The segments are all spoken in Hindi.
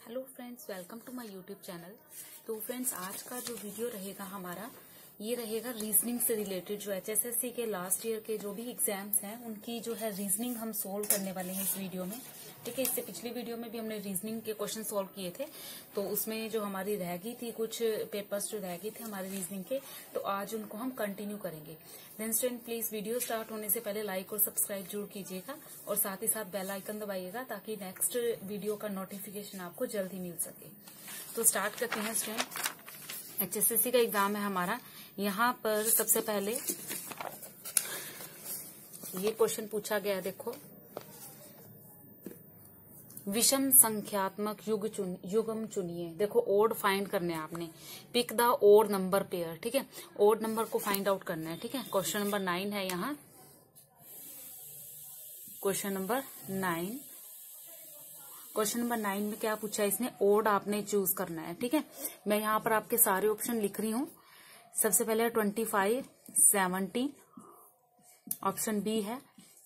Hello friends, welcome to my YouTube channel. तो फ्रेंड्स, आज का जो वीडियो रहेगा हमारा ये रहेगा रीजनिंग से रिलेटेड। जो एचएसएससी के लास्ट ईयर के जो भी एग्जाम्स हैं उनकी जो है रीजनिंग हम सोल्व करने वाले हैं इस वीडियो में। ठीक है, इससे पिछली वीडियो में भी हमने रीजनिंग के क्वेश्चन सोल्व किए थे, तो उसमें जो हमारी रह गई थी कुछ पेपर्स जो रह गए थे हमारे रीजनिंग के, तो आज उनको हम कंटिन्यू करेंगे। Then student, please video start होने से पहले लाइक और सब्सक्राइब जरूर कीजिएगा और साथ ही साथ बेल आइकन दबाइएगा ताकि नेक्स्ट वीडियो का नोटिफिकेशन आपको जल्दी मिल सके। तो स्टार्ट करते हैं स्टूडेंट। एचएसएससी का एग्जाम है हमारा। यहाँ पर सबसे पहले ये क्वेश्चन पूछा गया है, देखो, विषम संख्यात्मक युग्म चुनिए। देखो, ओड फाइंड करने हैं आपने। Pick the odd number pair. ठीक है, ओड नंबर को फाइंड आउट करना है। ठीक है, क्वेश्चन नंबर 9 है यहाँ। क्वेश्चन नंबर 9 में क्या पूछा है इसने? ओड आपने चूज करना है। ठीक है, मैं यहाँ पर आपके सारे ऑप्शन लिख रही हूँ। सबसे पहले 25, 17, ऑप्शन बी है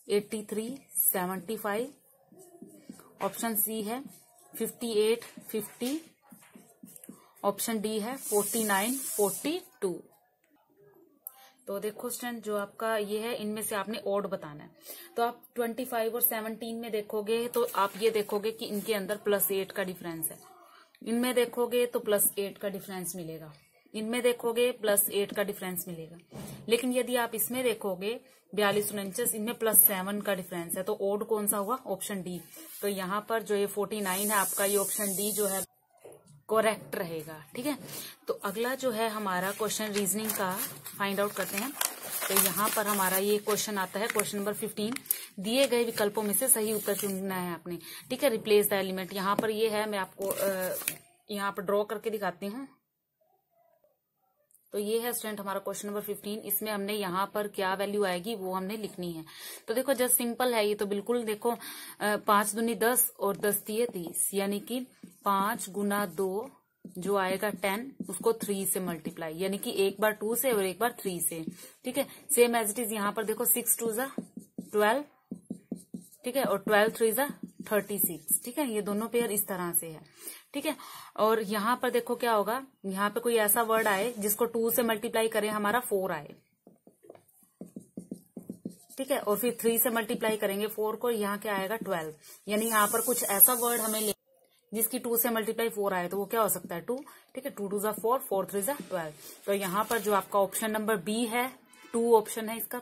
83, 75, ऑप्शन सी है 58, 50, ऑप्शन डी है 49, 42। तो देखो स्टूडेंट, जो आपका ये है इनमें से आपने ओड बताना है। तो आप 25 और 17 में देखोगे तो आप ये देखोगे कि इनके अंदर +8 का डिफरेंस है। इनमें देखोगे तो +8 का डिफरेंस मिलेगा। इनमें देखोगे +8 का डिफरेंस मिलेगा। लेकिन यदि आप इसमें देखोगे 42, 49, इनमें +7 का डिफरेंस है। तो ओड कौन सा हुआ? Option D. तो यहाँ पर जो ये 49 है आपका, ये ऑप्शन डी जो है करेक्ट रहेगा। ठीक है, तो अगला जो है हमारा क्वेश्चन रीजनिंग का फाइंड आउट करते हैं। तो यहाँ पर हमारा ये क्वेश्चन आता है, क्वेश्चन नंबर 15। दिए गए विकल्पों में से सही उत्तर चुनना है आपने। ठीक है, रिप्लेस द एलिमेंट। यहाँ पर ये है, मैं आपको यहाँ पर ड्रॉ करके दिखाती हूँ। तो ये है स्टूडेंट हमारा क्वेश्चन नंबर 15। इसमें हमने यहाँ पर क्या वैल्यू आएगी वो हमने लिखनी है। तो देखो, जस्ट सिंपल है ये तो बिल्कुल। देखो, 5 दूनी 10 और 10 तिये 30, यानी कि 5 गुना 2 जो आएगा 10, उसको 3 से मल्टीप्लाई, यानी कि एक बार 2 से और एक बार 3 से। ठीक है, सेम एज इट इज यहाँ पर देखो, 6 2 जा 12। ठीक है, और 12 3 जा 36। ठीक है, ये दोनों पेयर इस तरह से है। ठीक है, और यहाँ पर देखो क्या होगा, यहाँ पे कोई ऐसा वर्ड आए जिसको 2 से मल्टीप्लाई करें, हमारा 4 आए। ठीक है, और फिर 3 से मल्टीप्लाई करेंगे 4 को, यहाँ क्या आएगा 12। यानी यहाँ पर कुछ ऐसा वर्ड हमें ले जिसकी 2 से मल्टीप्लाई 4 आए, तो वो क्या हो सकता है? 2। ठीक है, 2 2 जा 4, 4 3 जा 12। तो यहाँ पर जो आपका ऑप्शन नंबर बी है, 2 ऑप्शन है इसका।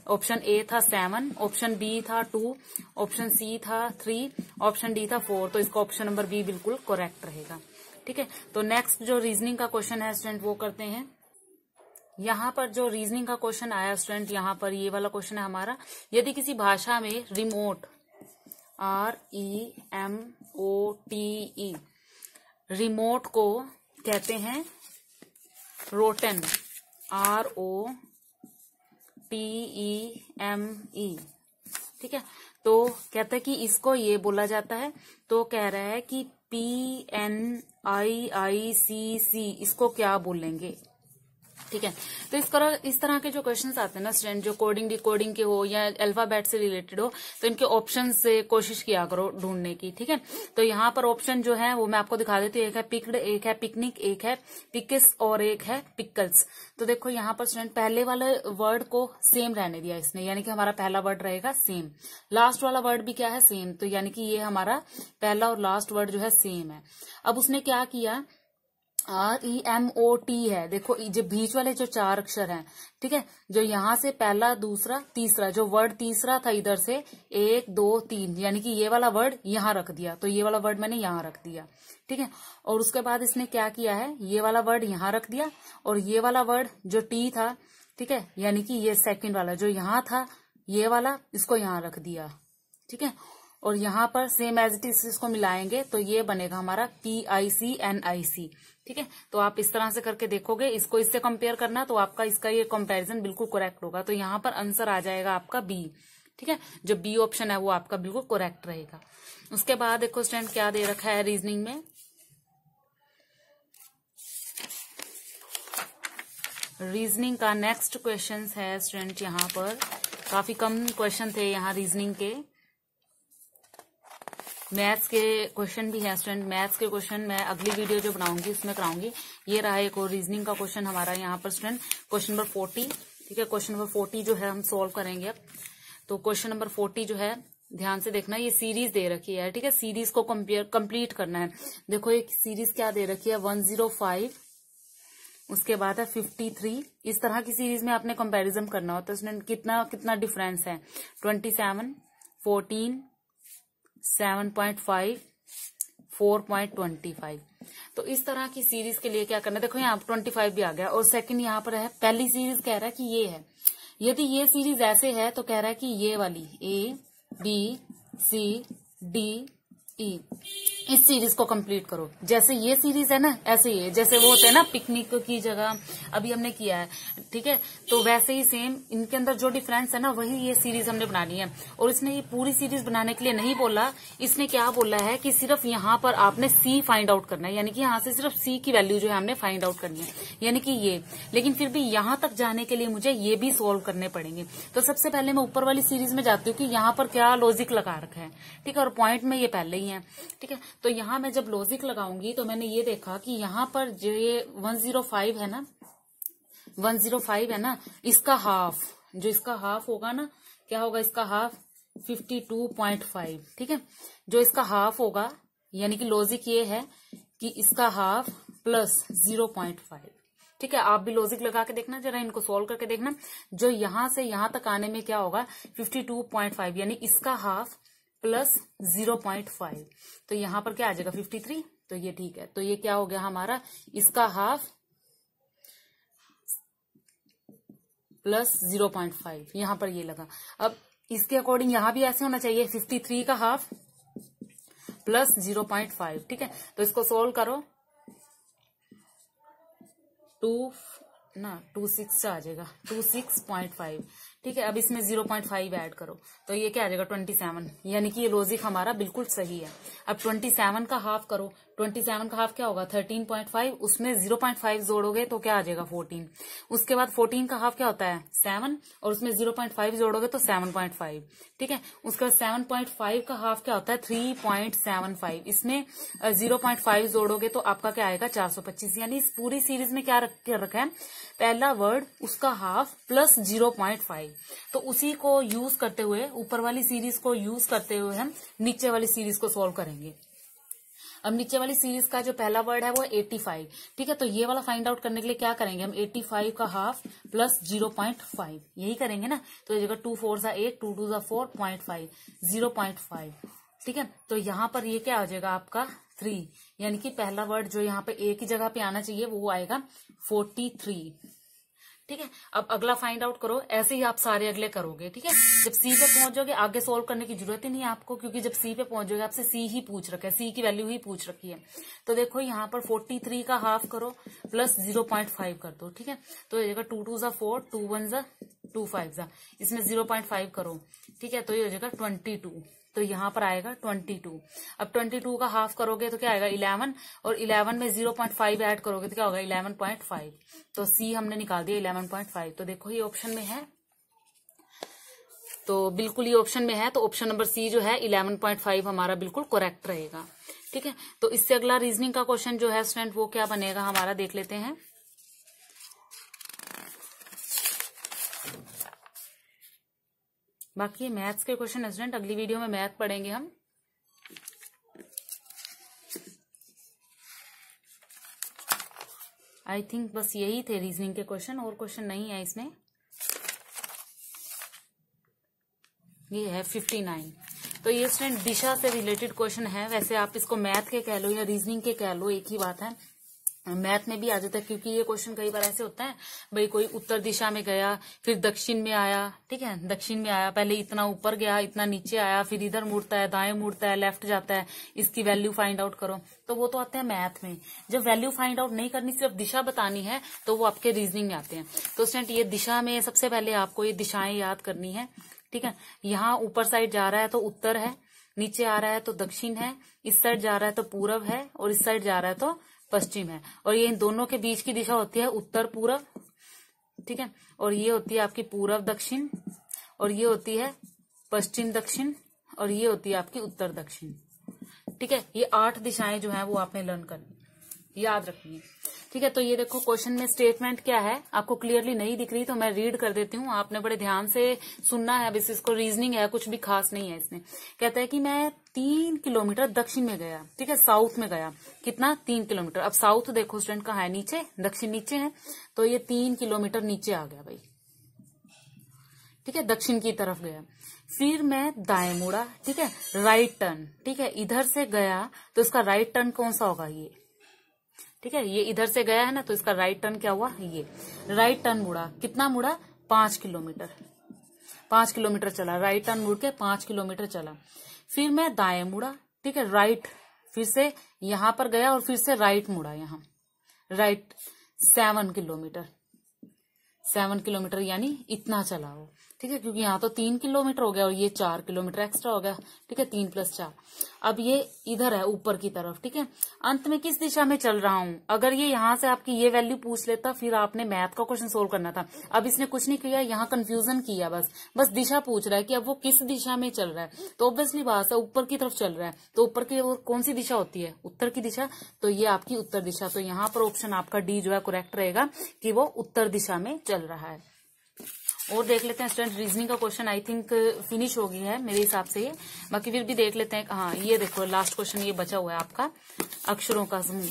ऑप्शन ए था 7, ऑप्शन बी था 2, ऑप्शन सी था 3, ऑप्शन डी था 4। तो इसका ऑप्शन नंबर बी बिल्कुल करेक्ट रहेगा। ठीक है, तो नेक्स्ट जो रीजनिंग का क्वेश्चन है स्टूडेंट वो करते हैं। यहाँ पर जो रीजनिंग का क्वेश्चन आया स्टूडेंट, यहाँ पर ये वाला क्वेश्चन है हमारा। यदि किसी भाषा में रिमोट, REMOTE, रिमोट को कहते हैं रोटेन, ROTEME। ठीक है, तो कहता है कि इसको ये बोला जाता है। तो कह रहा है कि PNIICC, इसको क्या बोलेंगे? ठीक है, तो इस तरह के जो क्वेश्चंस आते हैं ना स्टूडेंट, जो कोडिंग डिकोडिंग के हो या अल्फाबेट से रिलेटेड हो, तो इनके ऑप्शन से कोशिश किया करो ढूंढने की। ठीक है, तो यहाँ पर ऑप्शन जो है वो मैं आपको दिखा देती हूँ। एक है पिक्ड, एक है पिकनिक, एक है पिकिस और एक है पिकल्स। तो देखो यहाँ पर स्टूडेंट पहले वाले वर्ड को सेम रहने दिया इसने, यानी कि हमारा पहला वर्ड रहेगा सेम। लास्ट वाला वर्ड भी क्या है? सेम। तो यानी कि ये हमारा पहला और लास्ट वर्ड जो है सेम है। अब उसने क्या किया, REMOT है। देखो, जो बीच वाले जो 4 अक्षर हैं, ठीक है, जो यहाँ से पहला, दूसरा, तीसरा, जो वर्ड तीसरा था इधर से 1 2 3, यानी कि ये वाला वर्ड यहाँ रख दिया। तो ये वाला वर्ड मैंने यहाँ रख दिया। ठीक है, और उसके बाद इसने क्या किया है, ये वाला वर्ड यहाँ रख दिया और ये वाला वर्ड जो टी था, ठीक है, यानी कि ये सेकंड वाला जो यहाँ था, ये वाला, इसको यहाँ रख दिया। ठीक है, और यहाँ पर सेम एज इट इज इसको मिलाएंगे तो ये बनेगा हमारा PICNIC। ठीक है, तो आप इस तरह से करके देखोगे, इसको इससे कंपेयर करना, तो आपका इसका ये कंपैरिजन बिल्कुल करेक्ट होगा। तो यहाँ पर आंसर आ जाएगा आपका बी। ठीक है, जो बी ऑप्शन है वो आपका बिल्कुल करेक्ट रहेगा। उसके बाद देखो स्टूडेंट क्या दे रखा है रीजनिंग में। रीजनिंग का नेक्स्ट क्वेश्चन है स्टूडेंट, यहाँ पर काफी कम क्वेश्चन थे यहाँ रीजनिंग के। मैथ्स के क्वेश्चन भी है स्टूडेंट। मैथ्स के क्वेश्चन मैं अगली वीडियो जो बनाऊंगी उसमें कराऊंगी। ये रहा एक और रीजनिंग का क्वेश्चन हमारा यहाँ पर स्टूडेंट, क्वेश्चन नंबर 40। ठीक है, क्वेश्चन नंबर 40 जो है हम सोल्व करेंगे अब। तो क्वेश्चन नंबर 40 जो है ध्यान से देखना, ये सीरीज दे रखी है। ठीक है, सीरीज को कंप्लीट करना है। देखो एक सीरीज क्या दे रखी है, 105, उसके बाद है 53। इस तरह की सीरीज में आपने कंपैरिजन करना होता है स्टूडेंट, कितना कितना डिफरेंस है। 27, 14, 7.5, 4.25। तो इस तरह की सीरीज के लिए क्या करना है, देखो यहाँ 25 भी आ गया। और सेकंड यहाँ पर है, पहली सीरीज कह रहा है कि ये है। यदि ये सीरीज ऐसे है तो कह रहा है कि ये वाली ABCDE, इस सीरीज को कंप्लीट करो। जैसे ये सीरीज है ना, ऐसे ही जैसे वो होते हैं ना पिकनिक की जगह अभी हमने किया है। ठीक है, तो वैसे ही सेम इनके अंदर जो डिफरेंस है ना, वही ये सीरीज हमने बनानी है। और इसने ये पूरी सीरीज बनाने के लिए नहीं बोला, इसने क्या बोला है कि सिर्फ यहाँ पर आपने C फाइंड आउट करना है, यानी कि यहाँ से सिर्फ C की वैल्यू जो है हमने फाइंड आउट करनी है, यानी कि ये। लेकिन फिर भी यहाँ तक जाने के लिए मुझे ये भी सोल्व करने पड़ेंगे। तो सबसे पहले मैं ऊपर वाली सीरीज में जाती हूँ कि यहाँ पर क्या लॉजिक लगा रखा है। ठीक है, और पॉइंट में ये पहले ही है। ठीक है, तो यहाँ मैं जब लॉजिक लगाऊंगी तो मैंने ये देखा कि यहाँ पर जो ये 105 है ना, 105 है ना, इसका हाफ, जो इसका हाफ होगा ना, क्या होगा इसका हाफ, 52.5। ठीक है, जो इसका हाफ होगा, यानी कि लॉजिक ये है कि इसका हाफ प्लस 0.5। ठीक है, आप भी लॉजिक लगा के देखना, जरा इनको सोल्व करके देखना। जो यहां से यहां तक आने में क्या होगा, 52.5, यानी इसका हाफ प्लस 0.5। तो यहां पर क्या आ जाएगा, 53। तो ये ठीक है, तो ये क्या हो गया हमारा, इसका हाफ प्लस 0.5, यहां पर ये लगा। अब इसके अकॉर्डिंग यहां भी ऐसे होना चाहिए, 53 का हाफ प्लस 0.5। ठीक है, तो इसको सोल्व करो, 26 आ जाएगा, 26.5। ठीक है, अब इसमें 0.5 ऐड करो तो ये क्या आ जाएगा, 27। यानी कि ये लॉजिक हमारा बिल्कुल सही है। अब 27 का हाफ करो, 27 का हाफ क्या होगा, 13.5, उसमें 0.5 जोड़ोगे तो क्या आ जाएगा, 14। उसके बाद 14 का हाफ क्या होता है, 7, और उसमें 0.5 जोड़ोगे तो 7.5। ठीक है, उसके बाद 7.5 का हाफ क्या होता है, 3.75, इसमें 0.5 जोड़ोगे तो आपका क्या आएगा, 425। यानी इस पूरी सीरीज में क्या रखा है, पहला वर्ड उसका हाफ प्लस 0.5। तो उसी को यूज करते हुए, ऊपर वाली सीरीज को यूज करते हुए हम नीचे वाली सीरीज को सोल्व करेंगे। अब नीचे वाली सीरीज का जो पहला वर्ड है वो 85। ठीक है, तो ये वाला फाइंड आउट करने के लिए क्या करेंगे हम, 85 का हाफ प्लस 0.5, यही करेंगे ना। तो ये जगह 2 4 8, 2 2 4.5, 0.5। ठीक है, तो यहाँ पर ये क्या हो जाएगा आपका 3, यानी कि पहला वर्ड जो यहाँ पे ए की जगह पे आना चाहिए वो आएगा 43। ठीक है, अब अगला फाइंड आउट करो, ऐसे ही आप सारे अगले करोगे। ठीक है, जब सी पे पहुंच जाओगे आगे सोल्व करने की जरूरत ही नहीं है आपको, क्योंकि जब सी पे पहुंच जाओगे आपसे सी ही पूछ रखा है, सी की वैल्यू ही पूछ रखी है। तो देखो यहाँ पर 43 का हाफ करो प्लस 0.5 कर दो। ठीक है, तो ये हो जाएगा 2 2 4, 2 1 2 5, इसमें 0.5 करो। ठीक है, तो ये हो जाएगा 22। तो यहाँ पर आएगा 22। अब 22 का हाफ करोगे तो क्या आएगा, 11, और 11 में 0.5 ऐड करोगे तो क्या होगा, 11.5। तो सी हमने निकाल दिया 11.5। तो देखो ये ऑप्शन में है, तो बिल्कुल ये ऑप्शन में है, तो ऑप्शन नंबर सी जो है 11.5 हमारा बिल्कुल करेक्ट रहेगा। ठीक है, तो इससे अगला रीजनिंग का क्वेश्चन जो है स्टूडेंट वो क्या बनेगा हमारा, देख लेते हैं। बाकी ये मैथ्स के क्वेश्चन है स्टूडेंट, अगली वीडियो में मैथ पढ़ेंगे हम। आई थिंक बस यही थे रीजनिंग के क्वेश्चन, और क्वेश्चन नहीं है इसमें। ये है 59। तो ये स्टूडेंट दिशा से रिलेटेड क्वेश्चन है, वैसे आप इसको मैथ के कह लो या रीजनिंग के कह लो, एक ही बात है। मैथ में भी आ जाता है, क्योंकि ये क्वेश्चन कई बार ऐसे होता है, भाई कोई उत्तर दिशा में गया, फिर दक्षिण में आया। ठीक है, दक्षिण में आया, पहले इतना ऊपर गया, इतना नीचे आया, फिर इधर मुड़ता है, दाएं मुड़ता है, लेफ्ट जाता है, इसकी वैल्यू फाइंड आउट करो। तो वो तो आते हैं मैथ में। जब वैल्यू फाइंड आउट नहीं करनी, सिर्फ दिशा बतानी है, तो वो आपके रीजनिंग में आते हैं। तो स्टूडेंट ये दिशा में सबसे पहले आपको ये दिशाएं याद करनी है। ठीक है, यहाँ ऊपर साइड जा रहा है तो उत्तर है, नीचे आ रहा है तो दक्षिण है, इस साइड जा रहा है तो पूरब है, और इस साइड जा रहा है तो पश्चिम है। और ये इन दोनों के बीच की दिशा होती है उत्तर पूरब। ठीक है, और ये होती है आपकी पूरब दक्षिण, और ये होती है पश्चिम दक्षिण, और ये होती है आपकी उत्तर दक्षिण। ठीक है, ये 8 दिशाएं जो है वो आपने लर्न करनी, याद रखनी है। ठीक है, तो ये देखो क्वेश्चन में स्टेटमेंट क्या है, आपको क्लियरली नहीं दिख रही तो मैं रीड कर देती हूँ, आपने बड़े ध्यान से सुनना है। बस इसको रीजनिंग है, कुछ भी खास नहीं है इसमें। कहता है कि मैं 3 किलोमीटर दक्षिण में गया, ठीक है, साउथ में गया। कितना? 3 किलोमीटर। अब साउथ देखो स्टूडेंट कहाँ है, नीचे, दक्षिण नीचे है, तो ये 3 किलोमीटर नीचे आ गया भाई। ठीक है, दक्षिण की तरफ गया। फिर मैं दाएं मुड़ा, ठीक है, राइट टर्न, ठीक है, इधर से गया तो इसका राइट टर्न कौन सा होगा? ये, ठीक है, ये इधर से गया है ना, तो इसका राइट टर्न क्या हुआ? ये राइट टर्न मुड़ा। कितना मुड़ा? 5 किलोमीटर। 5 किलोमीटर चला, राइट टर्न मुड़ के 5 किलोमीटर चला। फिर मैं दाएं मुड़ा, ठीक है, राइट, फिर से यहां पर गया और फिर से राइट मुड़ा, यहां राइट 7 किलोमीटर। 7 किलोमीटर यानी इतना चला वो, ठीक है, क्योंकि यहाँ तो 3 किलोमीटर हो गया और ये 4 किलोमीटर एक्स्ट्रा हो गया। ठीक है, 3 + 4। अब ये इधर है ऊपर की तरफ। ठीक है, अंत में किस दिशा में चल रहा हूं? अगर ये यहाँ से आपकी ये वैल्यू पूछ लेता फिर आपने मैथ का क्वेश्चन सोल्व करना था। अब इसने कुछ नहीं किया, यहाँ कंफ्यूजन किया, बस दिशा पूछ रहा है कि अब वो किस दिशा में चल रहा है। तो ऑब्वियसली बात है, ऊपर की तरफ चल रहा है, तो ऊपर की ओर कौन सी दिशा होती है? उत्तर की दिशा। तो ये आपकी उत्तर दिशा। तो यहाँ पर ऑप्शन आपका डी जो है करेक्ट रहेगा कि वो उत्तर दिशा में चल रहा है। और देख लेते हैं स्टूडेंट, रीजनिंग का क्वेश्चन आई थिंक फिनिश हो गई है मेरे हिसाब से ये, बाकी फिर भी देख लेते हैं। हाँ, ये देखो लास्ट क्वेश्चन ये बचा हुआ है आपका, अक्षरों का समूह।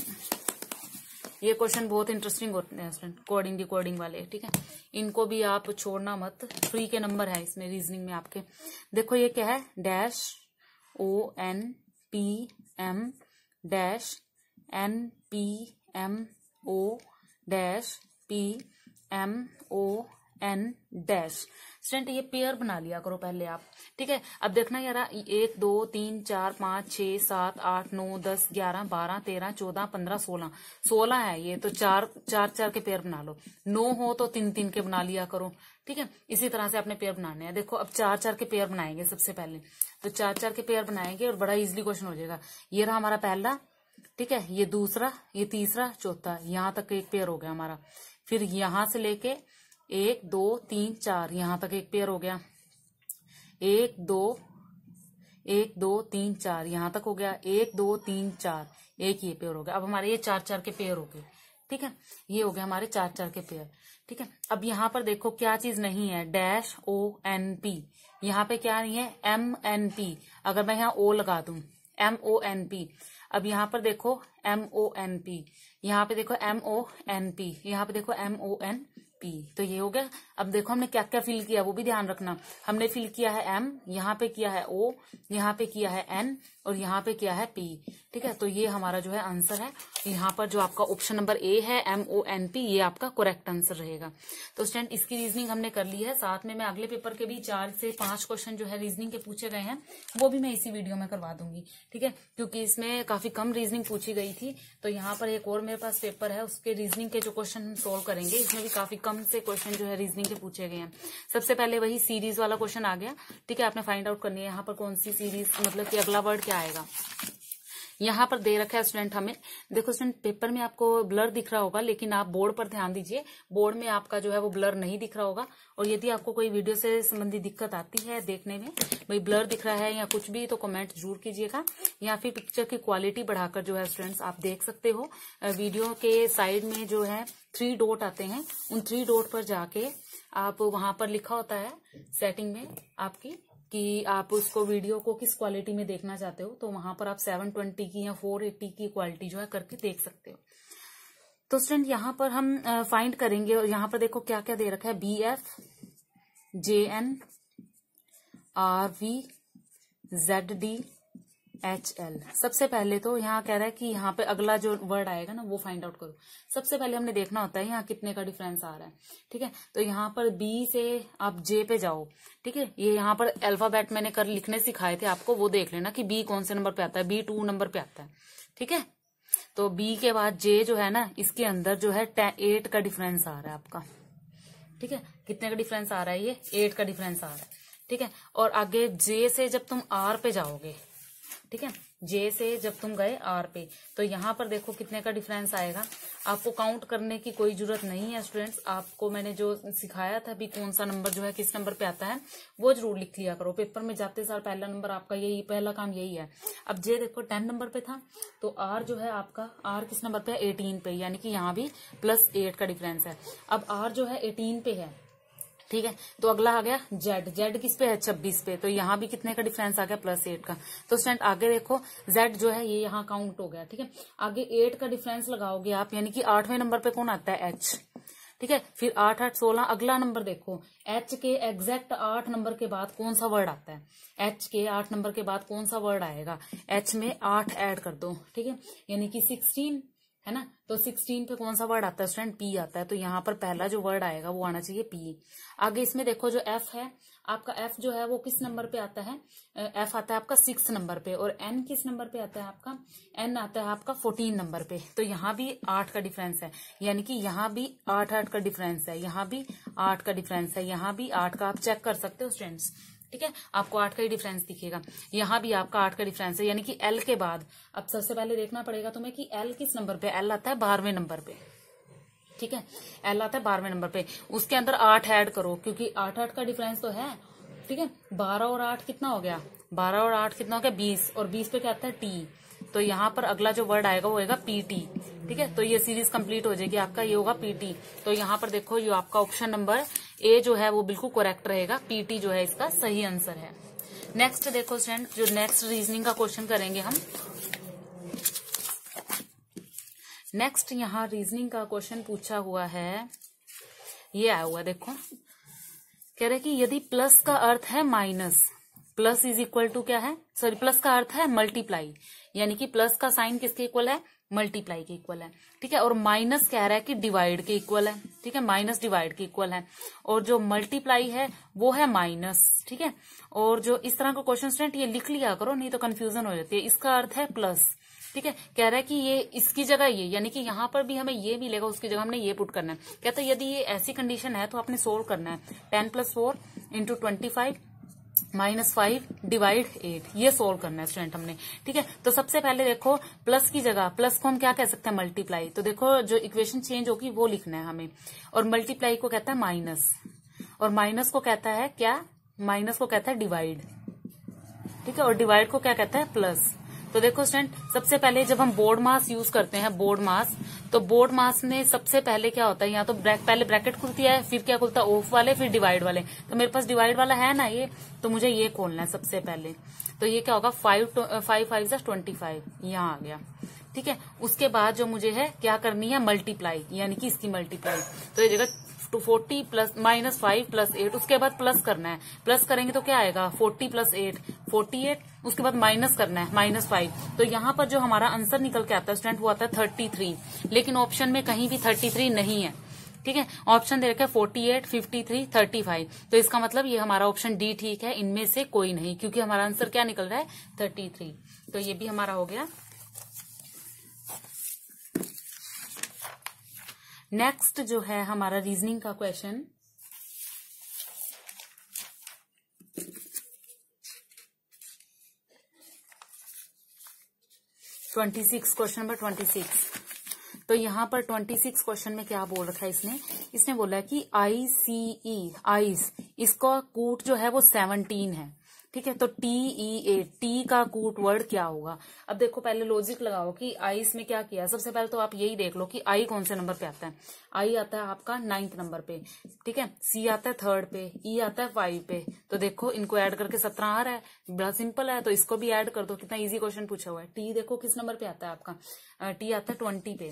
ये क्वेश्चन बहुत इंटरेस्टिंग होते हैं स्टूडेंट, कोडिंग डिकोडिंग वाले। ठीक है, इनको भी आप छोड़ना मत, फ्री के नंबर है इसमें रीजनिंग में आपके। देखो ये क्या है, -ONPM -NPMO-PMON स्टूडेंट ये पेयर बना लिया करो पहले आप। ठीक है, अब देखना यार, 1 2 3 4 5 6 7 8 9 10 11 12 13 14 15 16 है ये, तो 4 4 के पेयर बना लो। 9 हो तो 3 3 के बना लिया करो। ठीक है, इसी तरह से आपने पेयर बनाने हैं। देखो अब 4 4 के पेयर बनाएंगे सबसे पहले, तो 4 4 के पेयर बनाएंगे और बड़ा इजिली क्वेश्चन हो जाएगा। ये रहा हमारा पहला, ठीक है, ये दूसरा, ये तीसरा, चौथा, यहां तक एक पेयर हो गया हमारा। फिर यहां से लेके 1 2 3 4 यहां तक एक पेयर हो गया। 1 2 3 4 यहां तक हो गया। 1 2 3 4 एक ये पेयर हो गया। अब हमारे ये 4 4 के पेयर हो गए। ठीक है, ये हो गया हमारे 4 4 के पेयर। ठीक है, अब यहाँ पर देखो क्या चीज नहीं है, -ONP। यहाँ पे क्या नहीं है, MNP। अगर मैं यहाँ O लगा दूं, MONP। अब यहाँ पर देखो MONP, यहाँ पे देखो MONP, यहाँ पे देखो MONP। तो ये हो गया। अब देखो हमने क्या क्या फिल किया वो भी ध्यान रखना। हमने फिल किया है M, यहाँ पे किया है O, यहाँ पे किया है N और यहाँ पे किया है P। ठीक है, तो ये हमारा जो है आंसर है। यहाँ पर जो आपका ऑप्शन नंबर A है MONP, ये आपका करेक्ट आंसर रहेगा। तो स्टूडेंट इसकी रीजनिंग हमने कर ली है। साथ में मैं अगले पेपर के भी 4 से 5 क्वेश्चन जो है रीजनिंग के पूछे गए हैं वो भी मैं इसी वीडियो में करवा दूंगी। ठीक है, क्योंकि इसमें काफी कम रीजनिंग पूछी गई थी, तो यहाँ पर एक और मेरे पास पेपर है, उसके रीजनिंग के जो क्वेश्चन हम सोल्व करेंगे, इसमें भी काफी कम से क्वेश्चन जो है रीजनिंग के पूछे गए हैं। सबसे पहले वही सीरीज वाला क्वेश्चन आ गया। ठीक है, आपने फाइंड आउट करनी है यहाँ पर कौन सी सीरीज, मतलब कि अगला वर्ड क्या आएगा। यहाँ पर दे रखा है स्टूडेंट हमें, देखो स्टूडेंट पेपर में आपको ब्लर दिख रहा होगा, लेकिन आप बोर्ड पर ध्यान दीजिए, बोर्ड में आपका जो है वो ब्लर नहीं दिख रहा होगा। और यदि आपको कोई वीडियो से संबंधित दिक्कत आती है देखने में, भाई ब्लर दिख रहा है या कुछ भी, तो कमेंट जरूर कीजिएगा, या फिर पिक्चर की क्वालिटी बढ़ाकर जो है स्टूडेंट्स आप देख सकते हो। वीडियो के साइड में जो है 3 डॉट आते हैं, उन 3 डॉट पर जाके आप, वहां पर लिखा होता है सेटिंग में आपकी कि आप उसको वीडियो को किस क्वालिटी में देखना चाहते हो, तो वहां पर आप 720 की या 480 की क्वालिटी जो है करके देख सकते हो। तो स्टूडेंट यहाँ पर हम फाइंड करेंगे, और यहाँ पर देखो क्या क्या दे रखा है, BF JN RV ZD HL। सबसे पहले तो यहाँ कह रहा है कि यहाँ पे अगला जो वर्ड आएगा ना वो फाइंड आउट करो। सबसे पहले हमने देखना होता है यहाँ कितने का डिफरेंस आ रहा है। ठीक है, तो यहाँ पर B से आप J पे जाओ। ठीक है, ये यहाँ पर अल्फाबेट मैंने कर लिखने सिखाए थे आपको, वो देख लेना कि B कौन से नंबर पे आता है। B 2 नंबर पे आता है। ठीक है, तो B के बाद J जो है ना, इसके अंदर जो है 8 का डिफरेंस आ रहा है आपका। ठीक है, कितने का डिफरेंस आ रहा है, ये 8 का डिफरेंस आ रहा है। ठीक है, और आगे J से जब तुम R पे जाओगे, ठीक है, जे से जब तुम गए आर पे, तो यहाँ पर देखो कितने का डिफरेंस आएगा। आपको काउंट करने की कोई जरूरत नहीं है स्टूडेंट्स, आपको मैंने जो सिखाया था भी कौन सा नंबर जो है किस नंबर पे आता है वो जरूर लिख लिया करो। पेपर में जाते साल पहला नंबर आपका यही, पहला काम यही है। अब जे देखो 10 नंबर पे था, तो आर जो है आपका, आर किस नंबर पे है 18 पे, यानी कि यहाँ भी +8 का डिफरेंस है। अब आर जो है 18 पे है, ठीक है, तो अगला आ गया जेड, जेड किस पे है 26 पे, तो यहाँ भी कितने का डिफरेंस आ गया +8 का। तो स्टूडेंट आगे देखो जेड जो है ये यहाँ काउंट हो गया, ठीक है। आगे 8 का डिफरेंस लगाओगे आप, यानी कि 8वें नंबर पे कौन आता है एच, ठीक है। फिर 8 8 16, अगला नंबर देखो एच के एग्जैक्ट 8 नंबर के बाद कौन सा वर्ड आता है, एच के 8 नंबर के बाद कौन सा वर्ड आएगा, एच में 8 ऐड कर दो, ठीक है, यानी कि 16 है ना। तो 16 पे कौन सा वर्ड आता है स्टूडेंट, पी आता है, तो यहाँ पर पहला जो वर्ड आएगा वो आना चाहिए पी। आगे इसमें देखो जो एफ है आपका, एफ जो है वो किस नंबर पे आता है, एफ आता है आपका 6 नंबर पे, और एन किस नंबर पे आता है आपका, एन आता है आपका 14 नंबर पे। तो यहाँ भी 8 का डिफरेंस है, यानी कि यहाँ भी 8 8 का डिफरेंस है, यहाँ भी 8 का डिफरेंस है, यहाँ भी 8 का, आप चेक कर सकते हो स्टूडेंट्स, ठीक है, आपको 8 का ही डिफरेंस दिखेगा। यहाँ भी आपका 8 का डिफरेंस है, यानी कि एल के बाद अब सबसे पहले देखना पड़ेगा तुम्हें कि एल किस नंबर पे, एल आता है 12वें नंबर पे, ठीक है, एल आता है 12वें नंबर पे, उसके अंदर 8 ऐड करो, क्योंकि 8 8 का डिफरेंस तो है, ठीक है। 12 और 8 कितना हो गया, 12 और 8 कितना हो गया 20, और 20 पे क्या आता है टी, तो यहाँ पर अगला जो वर्ड आएगा वो होगा पीटी, ठीक है। तो ये सीरीज कंप्लीट हो जाएगी, आपका ये होगा पीटी। तो यहाँ पर देखो ये आपका ऑप्शन नंबर ए जो है वो बिल्कुल करेक्ट रहेगा, पीटी जो है इसका सही आंसर है। नेक्स्ट देखो स्टूडेंट, जो नेक्स्ट रीजनिंग का क्वेश्चन करेंगे हम, नेक्स्ट यहाँ रीजनिंग का क्वेश्चन पूछा हुआ है, ये आया हुआ देखो, कह रहे कि यदि प्लस का अर्थ है minus, plus is equal to क्या है, सॉरी प्लस का अर्थ है मल्टीप्लाई, यानी कि प्लस का साइन किसके इक्वल है, मल्टीप्लाई के इक्वल है, ठीक है, और माइनस कह रहा है कि डिवाइड के इक्वल है, ठीक है, माइनस डिवाइड के इक्वल है, और जो मल्टीप्लाई है वो है माइनस, ठीक है। और जो इस तरह का क्वेश्चन स्टूडेंट ये लिख लिया करो, नहीं तो कंफ्यूजन हो जाती है। इसका अर्थ है प्लस, ठीक है, कह रहा है कि ये इसकी जगह ये, यानी कि यहाँ पर भी हमें ये मिलेगा, उसकी जगह हमने ये पुट करना है। कहता है यदि ये ऐसी कंडीशन है तो आपने सोल्व करना है, 10 + 4 × 25 -5 डिवाइड 8, ये सोल्व करना है स्टूडेंट हमने, ठीक है। तो सबसे पहले देखो प्लस की जगह, प्लस को हम क्या कह सकते हैं मल्टीप्लाई, तो देखो जो इक्वेशन चेंज होगी वो लिखना है हमें, और मल्टीप्लाई को कहता है माइनस, और माइनस को कहता है क्या, माइनस को कहता है डिवाइड, ठीक है, और डिवाइड को क्या कहता है प्लस। तो देखो स्टूडेंट सबसे पहले जब हम बोर्ड मास यूज करते हैं, बोर्ड मास, तो बोर्ड मास में सबसे पहले क्या होता है, यहाँ तो पहले ब्रैकेट खुलती है, फिर क्या खुलता है ऑफ वाले, फिर डिवाइड वाले, तो मेरे पास डिवाइड वाला है ना ये, तो मुझे ये खोलना है सबसे पहले। तो ये क्या होगा 5 5 25, यहाँ आ गया, ठीक है। उसके बाद जो मुझे है क्या करनी है मल्टीप्लाई, यानी कि इसकी मल्टीप्लाई, तो ये जगह 40 -5 + 8, उसके बाद प्लस करना है, प्लस करेंगे तो क्या आएगा 40 + 8 48, उसके बाद माइनस करना है -5, तो यहाँ पर जो हमारा आंसर निकल के आता है स्टूडेंट वो आता है 33, लेकिन ऑप्शन में कहीं भी 33 नहीं है, ठीक है, ऑप्शन दे रखा है 48 53 35, तो इसका मतलब ये हमारा ऑप्शन डी ठीक है, इनमें से कोई नहीं, क्योंकि हमारा आंसर क्या निकल रहा है 33, तो ये भी हमारा हो गया। नेक्स्ट जो है हमारा रीजनिंग का क्वेश्चन, क्वेश्चन नंबर 26। तो यहाँ पर 26 क्वेश्चन में क्या बोल रखा है इसने बोला है कि ICE आइस, इसका कूट जो है वो 17 है, ठीक है। तो TEA, टी का कूट वर्ड क्या होगा। अब देखो पहले लॉजिक लगाओ कि आइस में क्या किया, सबसे पहले तो आप यही देख लो कि आई कौन से नंबर पे आता है, आई आता है आपका 9th नंबर पे, ठीक है, सी आता है 3rd पे, ई आता है 5 पे, तो देखो इनको ऐड करके 17 आ रहा है, बड़ा सिंपल है, तो इसको भी ऐड कर दो, कितना इजी क्वेश्चन पूछा हुआ है। टी देखो किस नंबर पे आता है आपका, टी आता है 20 पे,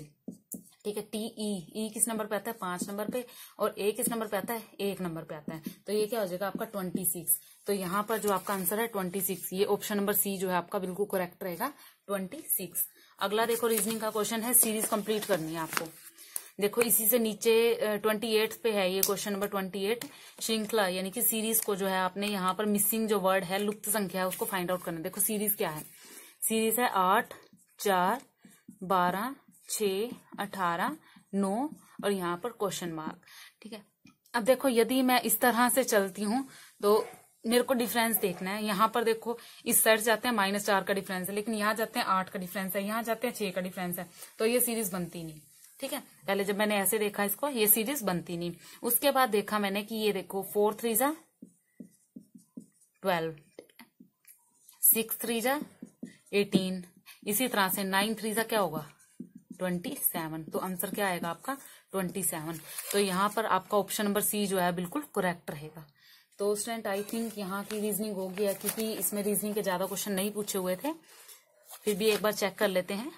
ठीक है। ई किस नंबर पे आता है 5 नंबर पे, और ए किस नंबर पे आता है 1 नंबर पे आता है, तो ये क्या हो जाएगा आपका 26, तो यहाँ पर जो आपका आंसर है 26, ये ऑप्शन नंबर सी जो है आपका बिल्कुल करेक्ट रहेगा 26। अगला देखो रीजनिंग का क्वेश्चन है, सीरीज कंप्लीट करनी है आपको। देखो इसी से नीचे 28 पे है ये क्वेश्चन नंबर 28, श्रृंखला यानी कि सीरीज को जो है आपने यहाँ पर मिसिंग जो वर्ड है, लुप्त संख्या है, उसको फाइंड आउट करना है। देखो सीरीज क्या है, सीरीज है 8 4 12 6 18 9 और यहाँ पर क्वेश्चन मार्क, ठीक है। अब देखो यदि मैं इस तरह से चलती हूँ तो मेरे को डिफरेंस देखना है। यहाँ पर देखो इस साइड जाते हैं -4 का डिफरेंस है, लेकिन यहाँ जाते हैं 8 का डिफरेंस है, यहाँ जाते हैं 6 का डिफरेंस है, तो ये सीरीज बनती नहीं। ठीक है, पहले जब मैंने ऐसे देखा इसको, ये सीरीज बनती नहीं। उसके बाद देखा मैंने कि ये देखो 4 3 जा 12, 6 3 जा 18, इसी तरह से 9 3 जा क्या होगा 27। तो आंसर क्या आएगा आपका 27। तो यहाँ पर आपका ऑप्शन नंबर सी जो है बिल्कुल करेक्ट रहेगा। तो स्टूडेंट आई थिंक यहाँ की रीजनिंग हो गया, क्योंकि इसमें रीजनिंग के ज्यादा क्वेश्चन नहीं पूछे हुए थे, फिर भी एक बार चेक कर लेते हैं।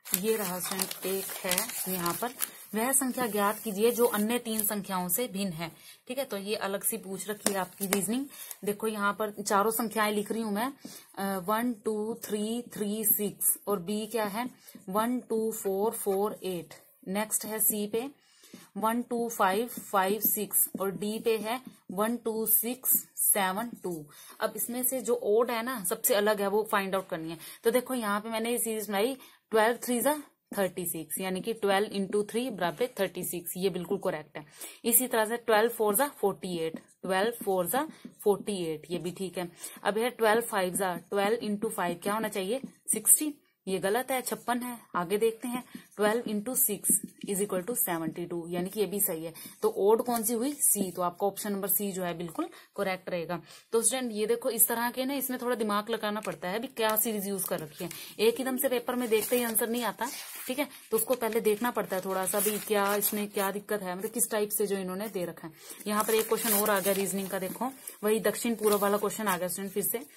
ये रहा स्टूडेंट, एक है यहाँ पर, वह संख्या ज्ञात कीजिए जो अन्य 3 संख्याओं से भिन्न है। ठीक है, तो ये अलग सी पूछ रखी है आपकी रीजनिंग। देखो यहाँ पर चारों संख्याएं लिख रही हूं मैं, 1 2 3 3 6, और बी क्या है 1 2 4 4 8। नेक्स्ट है सी पे 1 2 5 5 6, और डी पे है 1 2 6 7 2। अब इसमें से जो ओड है ना, सबसे अलग है, वो फाइंड आउट करनी है। तो देखो यहाँ पे मैंने ये सीरीज बनाई 12 3 जा 36, यानी कि 12 इंटू 3 बराबर 36, ये बिल्कुल करेक्ट है। इसी तरह से 12 4 जा 48, 12 4 जा 48, ये भी ठीक है। अब है 12 5 जा 12 इंटू 5 क्या होना चाहिए 60, ये गलत है, 56 है। आगे देखते हैं 12 इंटू 6 इज इक्वल टू 72, यानी कि ये भी सही है। तो ओड कौन सी हुई सी, तो आपका ऑप्शन नंबर सी जो है बिल्कुल करेक्ट रहेगा। तो स्टूडेंट ये देखो इस तरह के ना, इसमें थोड़ा दिमाग लगाना पड़ता है भी क्या सीरीज यूज कर रखी है। एक एकदम से पेपर में देखते ही आंसर नहीं आता, ठीक है, तो उसको पहले देखना पड़ता है थोड़ा सा भी क्या इसमें क्या दिक्कत है, मतलब किस टाइप से जो इन्होंने दे रखा है। यहाँ पर एक क्वेश्चन और आ गया रीजनिंग का, देखो वही दक्षिण पूर्व वाला क्वेश्चन आ गया स्टूडेंट।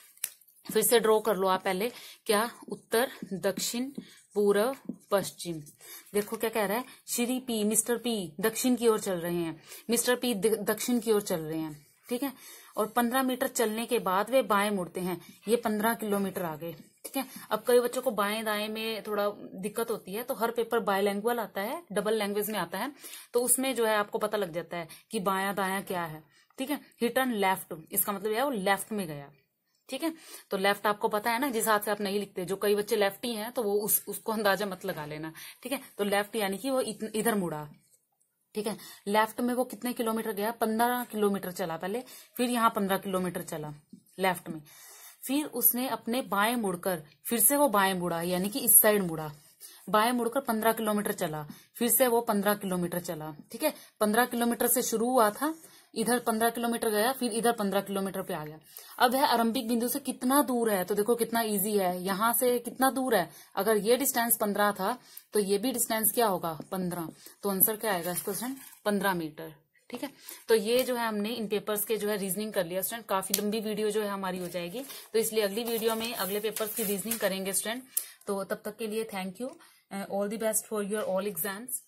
फिर से ड्रॉ कर लो आप पहले, क्या उत्तर दक्षिण पूर्व पश्चिम। देखो क्या कह रहा है, श्री पी मिस्टर पी दक्षिण की ओर चल रहे हैं, मिस्टर पी दक्षिण की ओर चल रहे हैं। ठीक है, और 15 मीटर चलने के बाद वे बाएं मुड़ते हैं, ये 15 किलोमीटर आ गए। ठीक है, अब कई बच्चों को बाएं दाएं में थोड़ा दिक्कत होती है, तो हर पेपर बायलैंग्वेज आता है, डबल लैंग्वेज में आता है, तो उसमें जो है आपको पता लग जाता है कि बायां दायां क्या है। ठीक है, ही टर्न लेफ्ट, इसका मतलब है वो लेफ्ट में गया। ठीक है, तो लेफ्ट आपको पता है ना, जिस हाथ से आप नहीं लिखते, जो कई बच्चे लेफ्टी हैं तो वो उसको अंदाजा मत लगा लेना। ठीक है, तो लेफ्ट यानी कि वो इधर मुड़ा। ठीक है, लेफ्ट में वो कितने किलोमीटर गया 15 किलोमीटर चला पहले, फिर यहाँ 15 किलोमीटर चला लेफ्ट में, फिर उसने अपने बाएं मुड़कर फिर से वो बाएं मुड़ा, यानी कि इस साइड मुड़ा, बाएं मुड़कर 15 किलोमीटर चला, फिर से वो 15 किलोमीटर चला। ठीक है, 15 किलोमीटर से शुरू हुआ था, इधर 15 किलोमीटर गया, फिर इधर 15 किलोमीटर पे आ गया। अब है आरंभिक बिंदु से कितना दूर है, तो देखो कितना इजी है, यहां से कितना दूर है, अगर ये डिस्टेंस 15 था तो ये भी डिस्टेंस क्या होगा 15, तो आंसर क्या आएगा इस क्वेश्चन 15 मीटर। ठीक है, तो ये जो है हमने इन पेपर्स के जो है रीजनिंग कर लिया स्टूडेंट। काफी लंबी वीडियो जो है हमारी हो जाएगी, तो इसलिए अगली वीडियो में अगले पेपर्स की रीजनिंग करेंगे स्टूडेंट। तो तब तक के लिए thank you, all the best for your all exams.